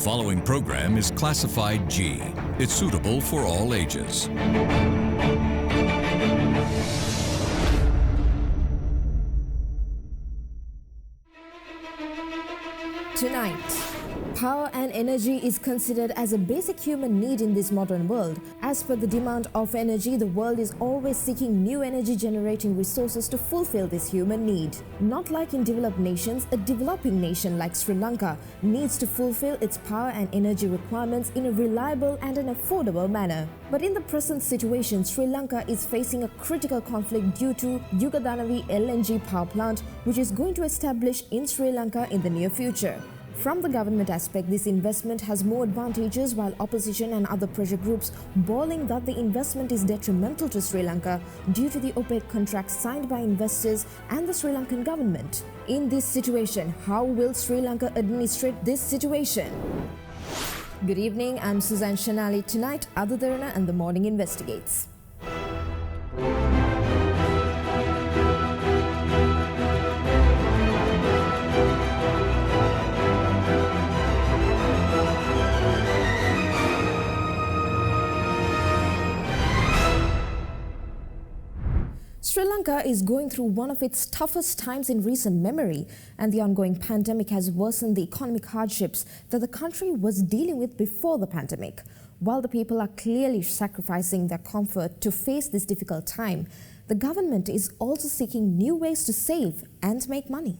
following program is classified G. It's suitable for all ages. Tonight, power and energy is considered as a basic human need in this modern world. As per the demand of energy, the world is always seeking new energy generating resources to fulfill this human need. Not like in developed nations, a developing nation like Sri Lanka needs to fulfill its power and energy requirements in a reliable and an affordable manner. But in the present situation, Sri Lanka is facing a critical conflict due to Yugadanavi LNG power plant, which is going to establish in Sri Lanka in the near future. From the government aspect, this investment has more advantages, while opposition and other pressure groups bawling that the investment is detrimental to Sri Lanka due to the opaque contracts signed by investors and the Sri Lankan government. In this situation, how will Sri Lanka administrate this situation? Good evening, I'm Suzanne Shanali. Tonight, Adudharana and the Morning Investigates. Sri Lanka is going through one of its toughest times in recent memory, and the ongoing pandemic has worsened the economic hardships that the country was dealing with before the pandemic. While the people are clearly sacrificing their comfort to face this difficult time, the government is also seeking new ways to save and make money.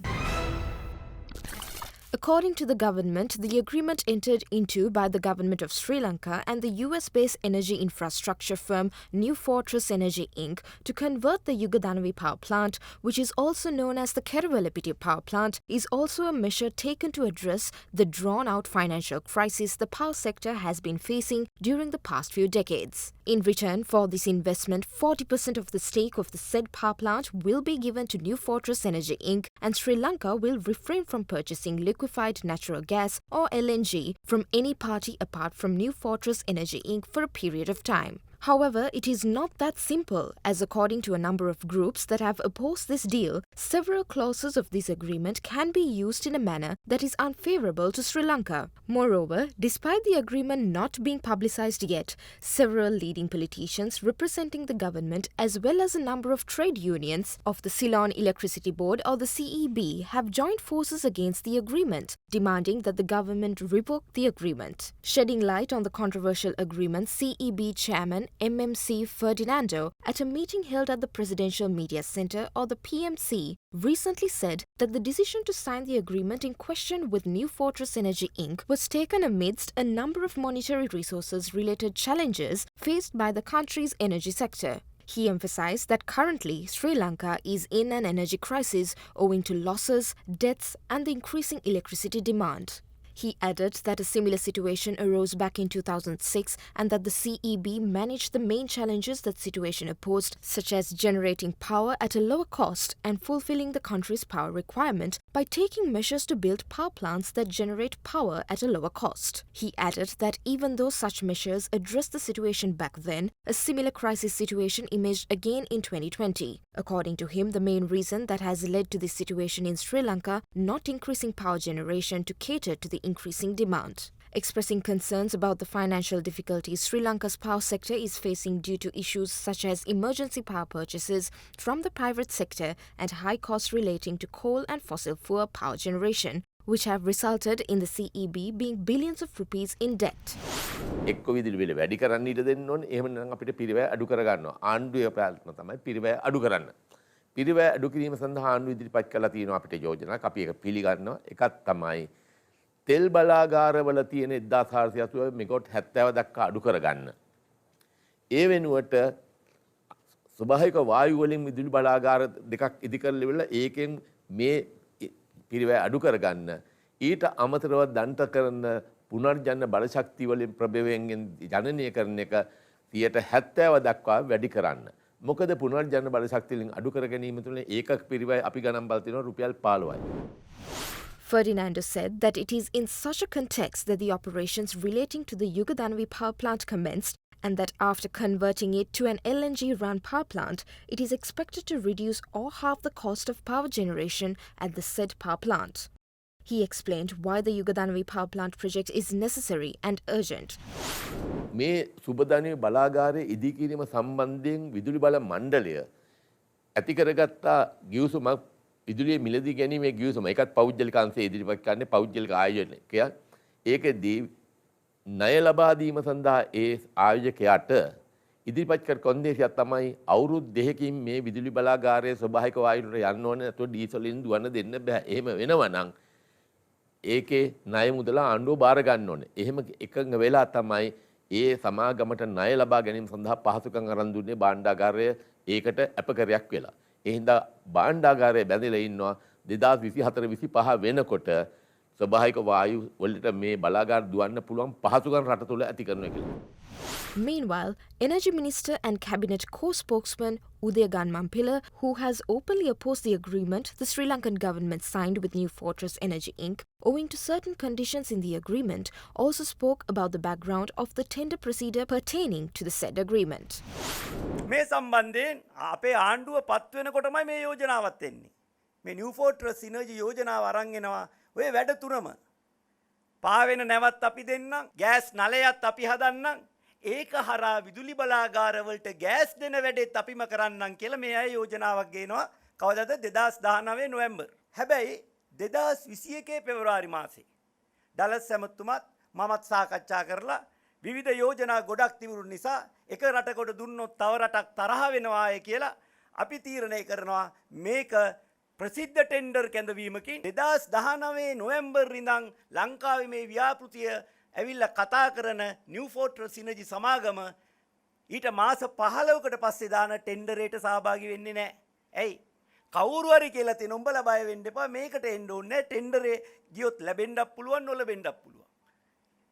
According to the government, the agreement entered into by the government of Sri Lanka and the US-based energy infrastructure firm New Fortress Energy Inc. to convert the Yugadanavi power plant, which is also known as the Kerawalapitiya power plant, is also a measure taken to address the drawn-out financial crisis the power sector has been facing during the past few decades. In return for this investment, 40% of the stake of the said power plant will be given to New Fortress Energy Inc. and Sri Lanka will refrain from purchasing liquefied natural gas or LNG from any party apart from New Fortress Energy Inc. for a period of time. However, it is not that simple, as according to a number of groups that have opposed this deal, several clauses of this agreement can be used in a manner that is unfavorable to Sri Lanka. Moreover, despite the agreement not being publicized yet, several leading politicians representing the government as well as a number of trade unions of the Ceylon Electricity Board or the CEB have joined forces against the agreement, demanding that the government revoke the agreement. Shedding light on the controversial agreement, CEB chairman MMC Ferdinando, at a meeting held at the Presidential Media Center or the PMC, recently said that the decision to sign the agreement in question with New Fortress Energy Inc. was taken amidst a number of monetary resources related challenges faced by the country's energy sector. He emphasized that currently Sri Lanka is in an energy crisis owing to losses, deaths, and the increasing electricity demand. He added that a similar situation arose back in 2006 and that the CEB managed the main challenges that situation posed, such as generating power at a lower cost and fulfilling the country's power requirement by taking measures to build power plants that generate power at a lower cost. He added that even though such measures addressed the situation back then, a similar crisis situation emerged again in 2020. According to him, the main reason that has led to this situation in Sri Lanka not increasing power generation to cater to the increasing demand. Expressing concerns about the financial difficulties Sri Lanka's power sector is facing due to issues such as emergency power purchases from the private sector and high costs relating to coal and fossil fuel power generation, which have resulted in the CEB being billions of rupees in debt. එක්ක විදුලි බිල වැඩි කරන්න ඊට දෙන්න ඕනේ. එහෙම නම් අපිට පිරිවැය අඩු කර ගන්නවා. ආණ්ඩුවේ ප්‍රයත්න තමයි පිරිවැය අඩු කරන්න. පිරිවැය අඩු කිරීම සඳහා ආණ්ඩුව ඉදිරිපත් කළා තියෙනවා අපිට යෝජනාවක්. අපි ඒක පිළිගන්නවා. එකක් තමයි තෙල් බලාගාරවල තියෙන 1480 මෙගාවට් 70 දක්වා අඩු කරගන්න. ඒ වෙනුවට ස්වභාවික වායු වලින් විදුලි බලාගාර දෙකක් ඉදි කරලා ඒකෙන් මේ පිරිවැය අඩු කරගන්න. ඊට අමතරව දන්ත කරන පුනර්ජනන බලශක්තිය වලින් ප්‍රභවයෙන් ජනනය කරන එක 70 දක්වා වැඩි කරන්න. මොකද පුනර්ජනන බලශක්තිය වලින් අඩු කර ගැනීම තුළ ඒකක පිරිවැය අපි ගණන් බල තිනවා රුපියල් 15යි. Ferdinando said that it is in such a context that the operations relating to the Yugadanavi power plant commenced, and that after converting it to an LNG-run power plant, it is expected to reduce or halve the cost of power generation at the said power plant. He explained why the Yugadanavi power plant project is necessary and urgent. මේ සුබධනය බලාගාරය ඉදිකිරීම සම්බන්ධයෙන් විදුලි බල මණ්ඩලය ඇති කරගත්තා ගිවිසුමක් විදුලිය මිලදී ගැනීමේ ගිවිසුම. ඒකත් පෞද්ගලික අංශය ඉදිරිපත් කරන්නේ පෞද්ගලික ආයෝජනයක්. ඒකදී ණය ලබා දීම සඳහා ඒ ආයෝජකයාට ඉදිරිපත් කර කොන්දේසියක් තමයි අවුරුදු 2කින් මේ විදුලි බලාගාරයේ ස්වභාවික වායුවට යන්න ඕනේ නැතුව ඩීසලින් දුවන්න දෙන්න බෑ. එහෙම වෙනවා නම් ඒකේ ණය මුදල ආණ්ඩුව බාර ගන්න ඕනේ. එහෙම එකඟ වෙලා තමයි ඒ සමාගමට ණය ලබා ගැනීම සඳහා පහසුකම් අරන් දුන්නේ භාණ්ඩාගාරය ඒකට අපකරයක් වෙලා. ඒ හින්දා භාණ්ඩාගාරය බැඳලා ඉන්නවා 2024-25 වෙනකොට ස්වභාවික වායු වලට මේ බලාගාර දුවන්න පුළුවන් පහසුකම් රට තුළ ඇති කරනවා කියලා. Meanwhile, Energy Minister and Cabinet co-spokesman Udaya Ganmanpila, who has openly opposed the agreement the Sri Lankan government signed with New Fortress Energy Inc., owing to certain conditions in the agreement, also spoke about the background of the tender procedure pertaining to the said agreement. මේ සම්බන්ධයෙන් අපේ ආණ්ඩුව පත් වෙනකොටමයි මේ යෝජනාවත් එන්නේ. මේ New ෆෝර්ට්‍රස් සිනර්ජි යෝජනාව අරන් එනවා. ඔය වැඩ තුනම පාවෙන නැවත් අපි දෙන්නම්, ගෑස් නලයත් අපි හදන්නම්, ඒක හරහා විදුලි බලාගාරවලට ගෑස් දෙන වැඩෙත් අපිම කරන්නම් කියලා මේ අය යෝජනාවක් ගේනවා. කවදාද 2019 නොවැම්බර්. හැබැයි 2021 පෙබරවාරි මාසේ ඩලස් ඇමතුමත් මමත් සාකච්ඡා කරලා විවිධ යෝජනා ගොඩක් තිබුණු නිසා එක රටකට දුන්නොත් තව රටක් තරහ වෙනවාය කියලා අපි තීරණය කරනවා මේක ප්‍රසිද්ධ ටෙන්ඩර් කැඳවීමකින් 2019 නොවැම්බර් ඉඳන් ලංකාවේ මේ ව්‍යාපෘතිය ඇවිල්ලා කතා කරන නිව් ෆෝර්ට්‍රස් සිනර්ජි සමාගම ඊට මාස 15කට පස්සේ දාන ටෙන්ඩරේට සහභාගී වෙන්නේ නැහැ. ඇයි? කවුරු හරි කියලා තියෙන උඹලා බය වෙන්න එපා මේකට එන්න ඕනේ නැහැ. ටෙන්ඩරේ ගියොත් ලැබෙන්නත් පුළුවන් නොලැබෙන්නත් පුළුවන්.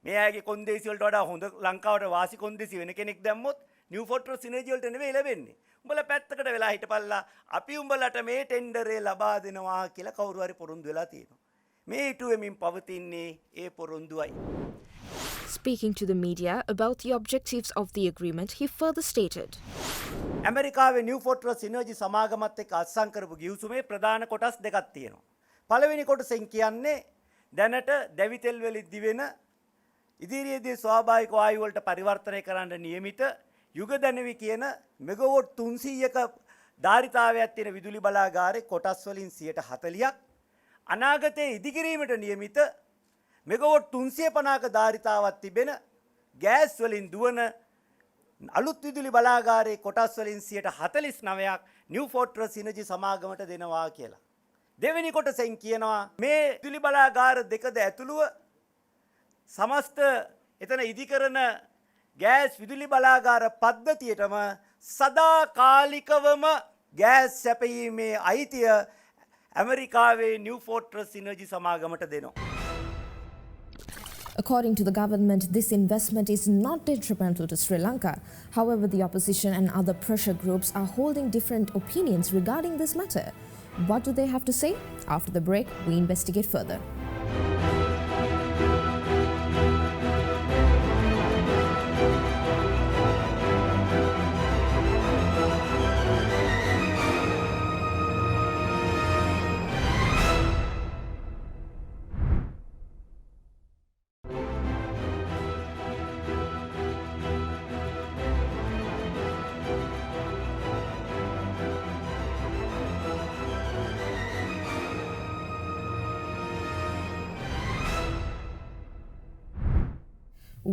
මේ අයගේ කොන්දේසි වලට වඩා හොඳ ලංකාවට වාසි කොන්දේසි වෙන කෙනෙක් දැම්මොත් නිව් ෆෝර්ට්‍රස් සිනර්ජි වලට නෙවෙයි ලැබෙන්නේ. උඹලා පැත්තකට වෙලා හිටපල්ලා අපි උඹලට මේ ටෙන්ඩරේ ලබා දෙනවා කියලා කවුරු හරි පොරොන්දු වෙලා තියෙනවා. මේ ඉටුවෙමින් පවතින්නේ ඒ පොරොන්දුවයි. Speaking to the media about the objectives of the agreement, he further stated, ඇමරිකාවේ නිව් ෆෝර්ට්‍රස් සිනර්ජි සමාගමත් එක්ක අත්සන් කරපු ගිවිසුමේ ප්‍රධාන කොටස් දෙකක් තියෙනවා. පළවෙනි කොටසෙන් කියන්නේ දැනට දැවිතෙල් වලින් දිවෙන ඉදිරියේදී ස්වාභාවික වායු වලට පරිවර්තනය කරන්න නියමිත යුගදැනවි කියන මෙගාවොට් 300ක ධාරිතාවයක් තියෙන විදුලි බලාගාරේ කොටස් වලින් 40%ක් අනාගතයේ ඉදිකිරීමට නියමිත මෙගාවොට් 350ක ධාරිතාවක් තිබෙන ගෑස් වලින් දුවන අලුත් විදුලි බලාගාරයේ කොටස් වලින් 49%ක් නිව් ෆෝර්ට්‍රස් සිනර්ජි සමාගමට දෙනවා කියලා. දෙවෙනි කොටසෙන් කියනවා මේ විදුලි බලාගාර දෙකද ඇතුළුව සමස්ත එතන ඉදිකරන ගෑස් විදුලි බලාගාර පද්ධතියටම සදාකාලිකවම ගෑස් සැපයීමේ අයිතිය ඇමරිකාවේ නිව් ෆෝර්ට්‍රස් සිනර්ජි සමාගමට දෙනවා. According to the government, this investment is not detrimental to Sri Lanka. However, the opposition and other pressure groups are holding different opinions regarding this matter. What do they have to say? After the break, we investigate further.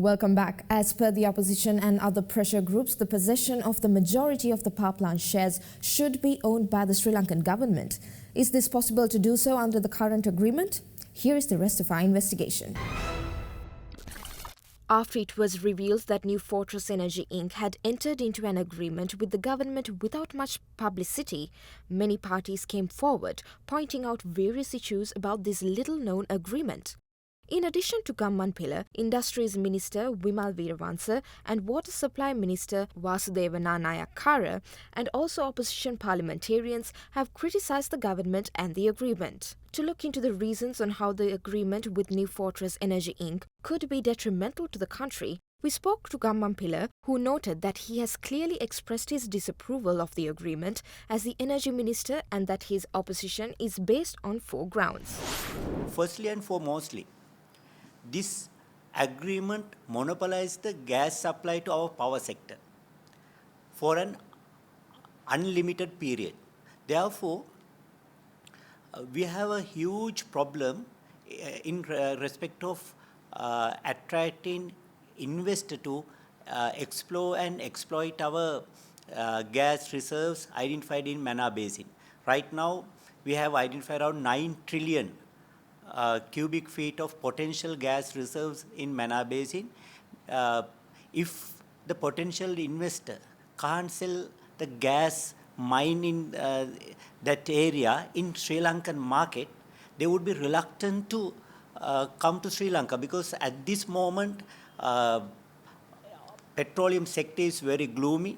Welcome back. As per the opposition and other pressure groups, the possession of the majority of the power plant shares should be owned by the Sri Lankan government. Is this possible to do so under the current agreement? Here is the rest of our investigation. After it was revealed that New Fortress Energy Inc. had entered into an agreement with the government without much publicity, many parties came forward, pointing out various issues about this little-known agreement. In addition to Ganmanpila, Industries Minister Wimal Weerawansa and Water Supply Minister Vasudeva Nanayakkara and also opposition parliamentarians have criticised the government and the agreement. To look into the reasons on how the agreement with New Fortress Energy Inc. could be detrimental to the country, We spoke to Gammampila, who noted that he has clearly expressed his disapproval of the agreement as the Energy Minister and that his opposition is based on 4 grounds. Firstly and foremostly, this agreement monopolized the gas supply to our power sector for an unlimited period. Therefore, we have a huge problem in respect of attracting investors to explore and exploit our gas reserves identified in Mannar Basin. Right now, we have identified around 9 trillion cubic feet of potential gas reserves in Mannar Basin. If the potential investor can't sell the gas mine in that area in Sri Lankan market, they would be reluctant to come to Sri Lanka, because at this moment petroleum sector is very gloomy.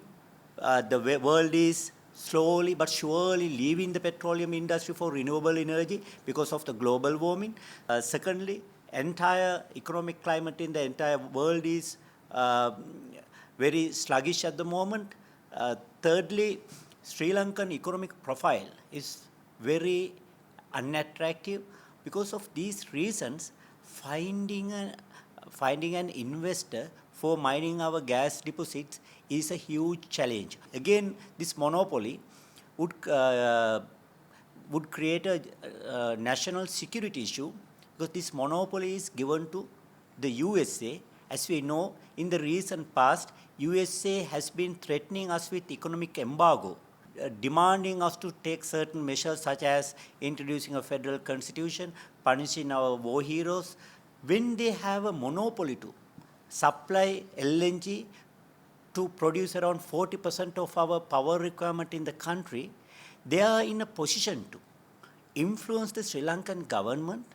The world is slowly but surely leaving the petroleum industry for renewable energy because of the global warming. Secondly, entire economic climate in the entire world is very sluggish at the moment. Thirdly, Sri Lankan economic profile is very unattractive. Because of these reasons, finding an investor for mining our gas deposits is a huge challenge. Again, this monopoly would create a national security issue, because this monopoly is given to the USA. As we know, in the recent past, USA has been threatening us with economic embargo, demanding us to take certain measures such as introducing a federal constitution, punishing our war heroes. When they have a monopoly to supply LNG to produce around 40% of our power requirement in the country, they are in a position to influence the Sri Lankan government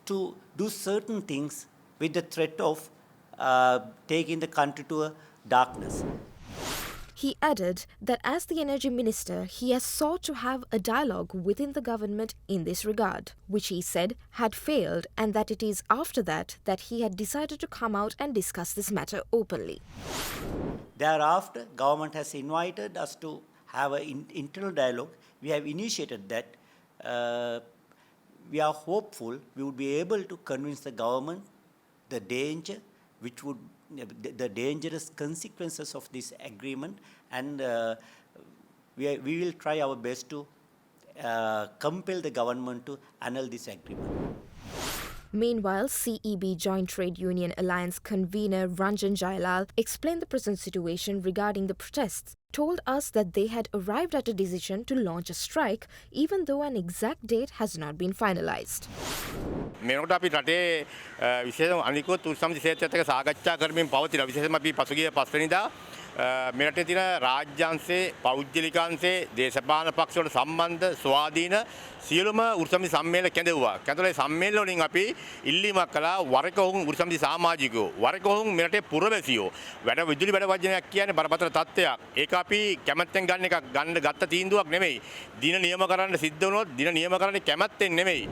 to do certain things with the threat of taking the country to a darkness. He added that as the Energy Minister, he has sought to have a dialogue within the government in this regard, which he said had failed, and that it is after that he had decided to come out and discuss this matter openly. Thereafter, government has invited us to have an internal dialogue. We have initiated that. We are hopeful we would be able to convince the government the danger, the dangerous consequences of this agreement, and we will try our best to compel the government to annul this agreement. Meanwhile, CEB Joint Trade Union Alliance convener Ranjan Jailal explained the present situation regarding the protests, told us that they had arrived at a decision to launch a strike even though an exact date has not been finalized. මේකට අපි රටේ විශේෂම අනිකුත් උත්සම ක්ෂේත්‍රයත් එක්ක සාකච්ඡා කරමින් පවතින විශේෂම අපි පසුගිය 5 වෙනිදා මේ රටේ තියෙන රාජ්‍යාංශේ පෞද්ගලිකාංශේ දේශපාලන පක්ෂ වල සම්බන්ධ ස්වාධීන සියලුම උත්සම සම්මේලන කැඳවුවා. කැඳවලා සම්මේලන වලින් අපි ඉල්ලීමක් කළා වරක ඔවුන් උත්සම සමාජිකයෝ වරක ඔවුන් මේ රටේ පුරවැසියෝ වැඩ විදුලි වැඩ වර්ජනයක් කියන්නේ බරපතල තත්ත්වයක්. ඒක අපි කැමැත්තෙන් ගත්ත තීන්දුවක් නෙමෙයි. දින නියම කරන්න සිද්ධ වුණොත් දින නියම කරන්නේ කැමැත්තෙන් නෙමෙයි.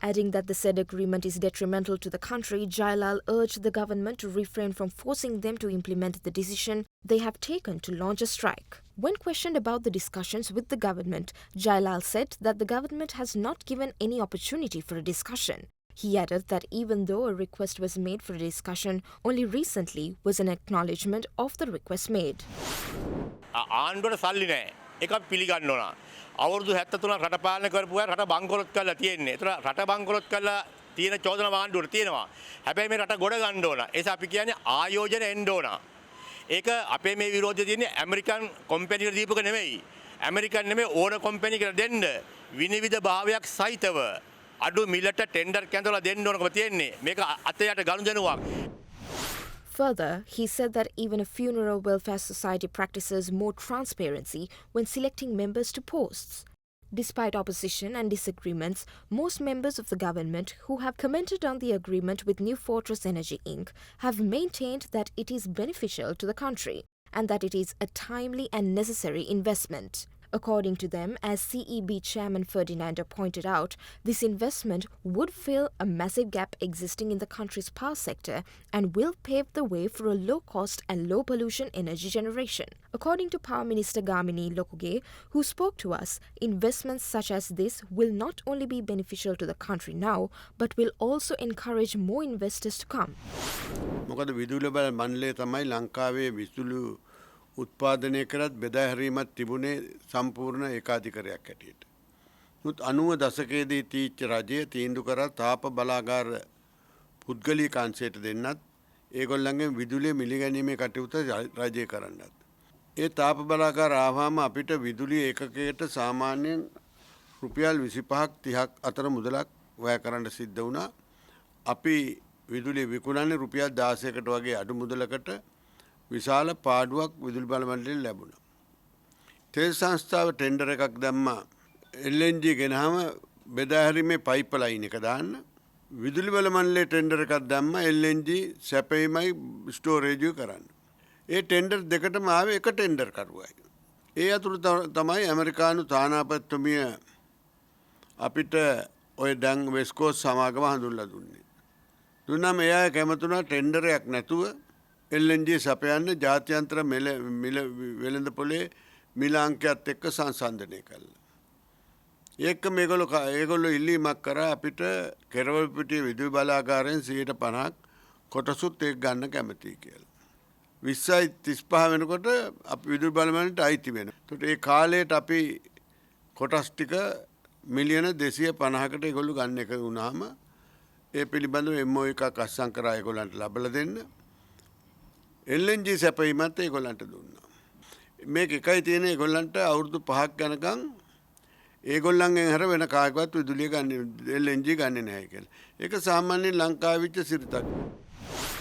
Adding that the said agreement is detrimental to the country, Jailal urged the government to refrain from forcing them to implement the decision they have taken to launch a strike. When questioned about the discussions with the government, Jailal said that the government has not given any opportunity for a discussion. He added that even though a request was made for a discussion, only recently was an acknowledgement of the request made. එකක් පිළිගන්න ඕන. අවුරුදු 73ක් රට පාලනය කරපු අය රට බංකොලොත් කරලා තියෙන්නේ. ඒතර රට බංකොලොත් කරලා තියෙන චෝදන ආණ්ඩුවට තියෙනවා. හැබැයි මේ රට ගොඩ ගන්න ඕන. ඒ නිසා අපි කියන්නේ ආයෝජන එන්න ඕන. ඒක අපේ මේ විරෝධය තියෙන්නේ ඇමරිකන් කම්පැනිකට දීපුක නෙමෙයි. ඇමරිකන් නෙමෙයි ඕන කම්පැනිකට දෙන්න විනිවිද භාවයක් සහිතව අඩු මිලට ටෙන්ඩර් කැඳවලා දෙන්න ඕනකම තියෙන්නේ. මේක අතයට ගනුදෙනුවක්. Further, he said that even a funeral welfare society practices more transparency when selecting members to posts. Despite opposition and disagreements, most members of the government who have commented on the agreement with New Fortress Energy Inc. have maintained that it is beneficial to the country and that it is a timely and necessary investment. According to them, as CEB Chairman Ferdinando pointed out, this investment would fill a massive gap existing in the country's power sector and will pave the way for a low-cost and low-pollution energy generation. According to Power Minister Gamini Lokuge, who spoke to us, investments such as this will not only be beneficial to the country now, but will also encourage more investors to come. මොකද විදුලි බල මණ්ඩලය තමයි ලංකාවේ විදුලි උත්පාදනය කරත් බෙදා හැරීමක් තිබුණේ සම්පූර්ණ ඒකාධිකාරයක් හැටියට. මුත් 90 දශකයේදී තීච්ච රජය තීන්දුව කරා තාප බලාගාර පුද්ගලික අංශයට දෙන්නත් ඒගොල්ලන්ගේ විදුලිය මිලගැනීමේ කටයුතු රජය කරන්නත්. ඒ තාප බලාගාර ආවම අපිට විදුලි ඒකකයකට සාමාන්‍යයෙන් රුපියල් 25ක් 30ක් අතර මුදලක් වැය කරන්න සිද්ධ වුණා. අපි විදුලි විකුණන්නේ රුපියල් 16කට වගේ අඩු මුදලකට විශාල පාඩුවක් විදුලි බල මණ්ඩලයෙන් ලැබුණා. තෙල් සංස්ථාව ටෙන්ඩර් එකක් දැම්මා LNG ගෙනහම බෙදා හැරීමේ පයිප්ලයින් එක දාන්න. විදුලි බල මණ්ඩලයේ ටෙන්ඩර් එකක් දැම්මා LNG සැපීමයි ස්ටෝරේජ් කරන්න. ඒ ටෙන්ඩර් දෙකටම ආවේ එක ටෙන්ඩර් කරුවයි. ඒ අතුරු තමයි ඇමරිකානු තානාපතිතුමිය අපිට ඔය දැන් වෙස්ට් කෝස්ට් සමාගම හඳුන්ලා දුන්නේ. දුන්නම එයා කැමතුණා ටෙන්ඩරයක් නැතුව LNG සපයන්න ජාත්‍යන්තර වෙළඳ පොලේ මිල අංකයත් එක්ක සංසන්දනය කළා. ඒක මේගොල්ලෝ ඉල්ලීමක් කරා අපිට කෙරවලපිටිය විදුලි බලාගාරයෙන් 50% කොටසුත් ඒක ගන්න කැමතියි කියලා. 2035 වෙනකොට අපි විදුලි බල මණ්ඩලයට අයිති වෙනවා. ඒකට ඒ කාලයට අපි කොටස් ටික මිලියන 250කට ඒගොල්ලෝ ගන්න එක වුණාම ඒ පිළිබඳව MOU එකක් අත්සන් කරා ඒගොල්ලන්ට ලබලා දෙන්න. LNG සැපයීමත් ඒගොල්ලන්ට දුන්නා. මේක එකයි තියෙන්නේ ඒගොල්ලන්ට අවුරුදු 5ක් යනකම් ඒගොල්ලන්ගෙන් හැර වෙන කායකවත් විදුලිය ගන්න LNG ගන්නේ නැහැ කියලා. ඒක සාමාන්‍යයෙන් ලංකාවේ විච්ච සිරිතක්.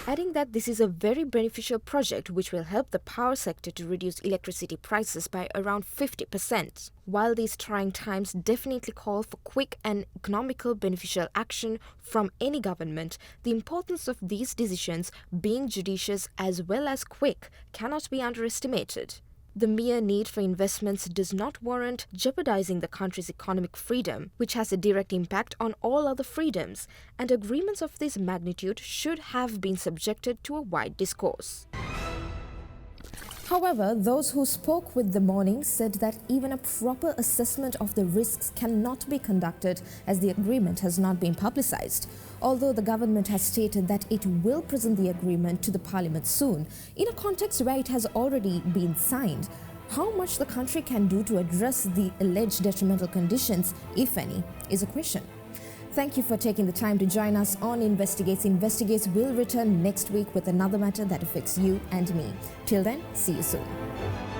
Adding that this is a very beneficial project which will help the power sector to reduce electricity prices by around 50%. While these trying times definitely call for quick and economical beneficial action from any government, the importance of these decisions being judicious as well as quick cannot be underestimated. The mere need for investments does not warrant jeopardizing the country's economic freedom, which has a direct impact on all other freedoms, and agreements of this magnitude should have been subjected to a wide discourse. However, those who spoke with The Morning said that even a proper assessment of the risks cannot be conducted as the agreement has not been publicized. Although the government has stated that it will present the agreement to the parliament soon, in a context where it has already been signed, how much the country can do to address the alleged detrimental conditions, if any, is a question. Thank you for taking the time to join us on Investigates. Investigates will return next week with another matter that affects you and me. Till then, see you soon.